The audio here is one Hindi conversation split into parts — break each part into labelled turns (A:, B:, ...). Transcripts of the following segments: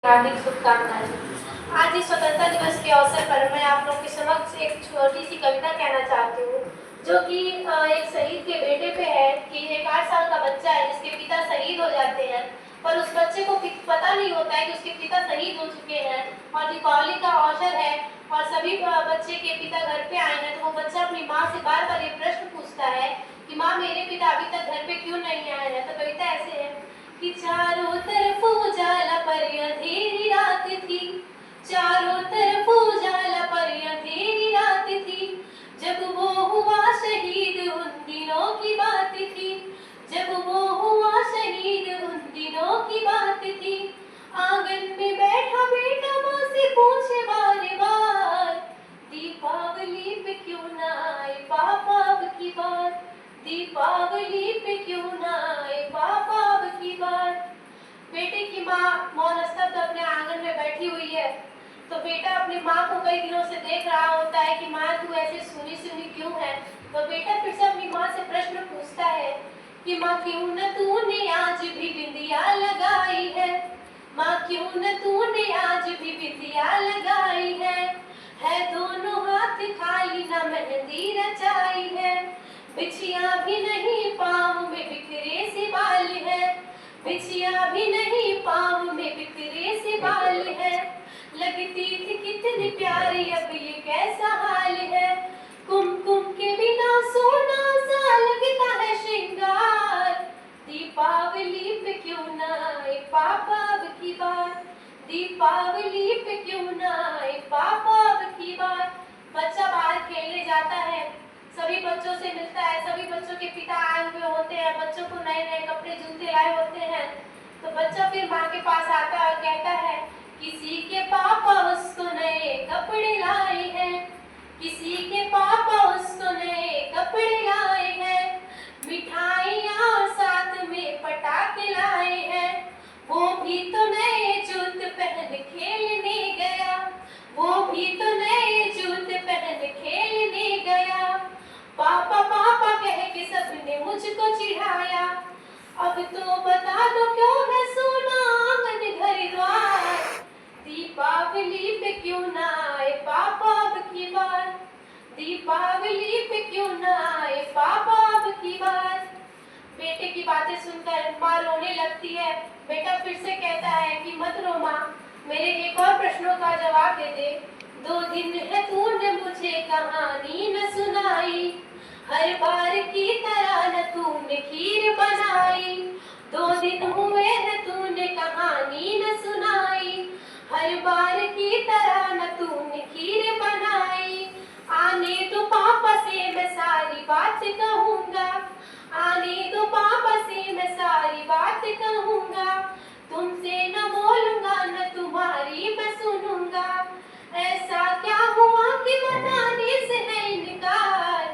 A: हार्दिक शुभकामनाएं। आज इस स्वतंत्रता दिवस के अवसर पर मैं आप लोग के समक्ष एक छोटी सी कविता कहना चाहती हूँ, जो कि एक शहीद के बेटे पे है कि एक 8 साल का बच्चा है जिसके पिता शहीद हो जाते हैं, पर उस बच्चे को पता नहीं होता है कि उसके पिता शहीद हो चुके हैं और दीपावली का अवसर है और सभी बच्चे के पिता घर पे आए हैं। तो वो बच्चा अपनी माँ से बार बार ये प्रश्न पूछता है कि माँ, मेरे पिता अभी तक घर पे क्यों नहीं आए हैं। तो कविता ऐसे है कि चारों तरफ उजाला पर अंधेरी रात थी, चारों तरफ उजाला पर अंधेरी रात थी, जब वो हुआ शहीद उन दिनों की बात थी, जब वो हुआ शहीद उन दिनों की बात थी। आंगन में बैठा बेटा माँ से पूछे बार बार, दीपावली पे क्यों ना आए पापा अब की बार, दीपावली पे क्यों ना आए पापा अब की बार। बेटे की माँ मौन स्तब्ध अपने आंगन में बैठी हुई है, तो बेटा अपनी माँ को कई दिनों से देख रहा होता है कि माँ तू ऐसे सुनी सुनी क्यों है। तो बेटा फिर से अपनी माँ से प्रश्न पूछता है कि माँ, क्यों न तूने आज भी बिंदिया लगाई है, माँ क्यों न तूने आज भी बिंदिया लगाई है दोनों हाथ खाली न मेहंदी रचाई है, बिछिया भी नहीं पाँव में बिखरे से बाल है, बिछिया भी नहीं पाँव में बिखरे से बाल है, लगती थी कितनी प्यारी अब ये कैसा हाल है, कुमकुम के बिना सोना सा लगता है श्रृंगार, दीपावली पे क्यों ना आए पापा अब की बार, दीपावली पे क्यों ना आए पापा अब की बार। बच्चा बाहर खेलने जाता है, सभी बच्चों से मिलता है, सभी बच्चों के पिता आए हुए होते हैं, बच्चों को नए नए कपड़े जूते लाए होते हैं। तो बच्चा फिर माँ के पास आता है और कहता है, किसी के पापा उसको नए कपड़े लाए हैं, किसी के पापा उसको नए कपड़े लाए हैं, मिठाइयाँ और साथ में पटाखे लाए हैं, वो भी तो नए जूते पहन खेलने गया, वो भी तो नए जूते पहन खेलने गया, पापा पापा कह के सबने मुझको चिढ़ाया, अब तो बता दो क्यों है सोना आंगन घर द्वार, दीपावली पे क्यों ना आए पापा अब की बार, दीपावली पे क्यों ना आए पापा अब की बार। बेटे की बातें सुनकर माँ रोने लगती है। बेटा फिर से कहता है कि मत रो माँ, मेरे एक और प्रश्नों का जवाब दे दे। 2 दिन है तूने मुझे कहानी न सुनाई, हर बार की तरह न तूने खीर बनाई, 2 दिन हुए हैं तूने कहानी न सुनाई, हर बार की तरह न तूने खीर बनाई। आने दो पापा से मैं सारी बात कहूँगा, आने दो पापा से मैं सारी बात कहूँगा, तुमसे न बोलूँगा न तुम्हारी मैं सुनूँगा, ऐसा क्या हुआ कि बताने से है इनकार,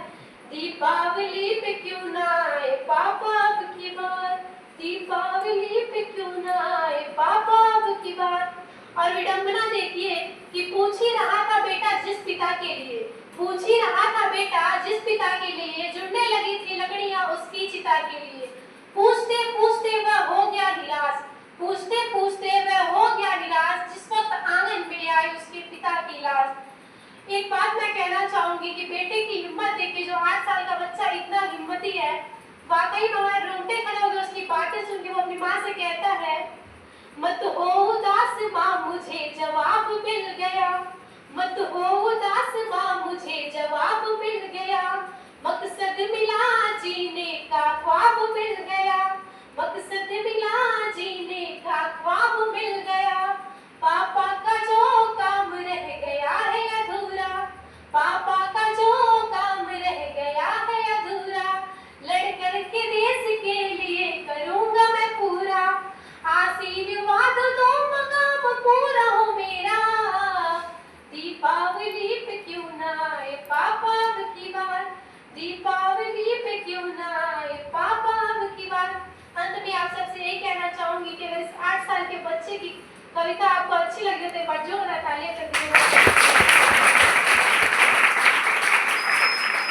A: दीपावली पे क्यों ना आए पापा अब की बार, दीपावली पे क्यों ना आए पापा अब की बार। और विडंबना देखिए कि पूछ ही रहा था बेटा जिस पिता के लिए, पूछ ही रहा था बेटा जिस पिता के लिए जुड़ने लगी थी लकड़ियां उसकी चिता के लिए, पूछते पूछते वह हो गया निराश, पूछते पूछते वह हो गया निराश, जिस वक्त आंगन में आई उसके पिता की लाश। एक बात मैं कहना चाहूंगी कि बेटे की हिम्मत देखिए, जो 8 साल का बच्चा इतना हिम्मती है, वाकई में रोंगटे खड़े हो गए उसकी बातें सुन के। वो अपनी माँ से कहता है, मत हो उदास माँ मुझे जवाब मिल गया, मत हो उदास माँ मुझे जवाब मिल गया, मकसद मिला जीने का ख्वाब मिल गया, मकसद मिला जीने का ख्वाब मिल गया, पापा का जो काम रह गया है अधूरा, पापा का जो काम रह गया है अधूरा, लड़ कर के देश के लिए करूँगा मैं पूरा, आशीर्वाद दो मकाम पूरा हो मेरा, दीपावली पे क्यों ना आए पापा अब की बार, दीपावली पे क्यों ना आए पापा अब की बार। अंत में आप सबसे यही कहना चाहूंगी कि अगर इस 8 साल के बच्चे की कविता आपको अच्छी लगी हो तो एक बार जोरदार तालियां कर दीजिए।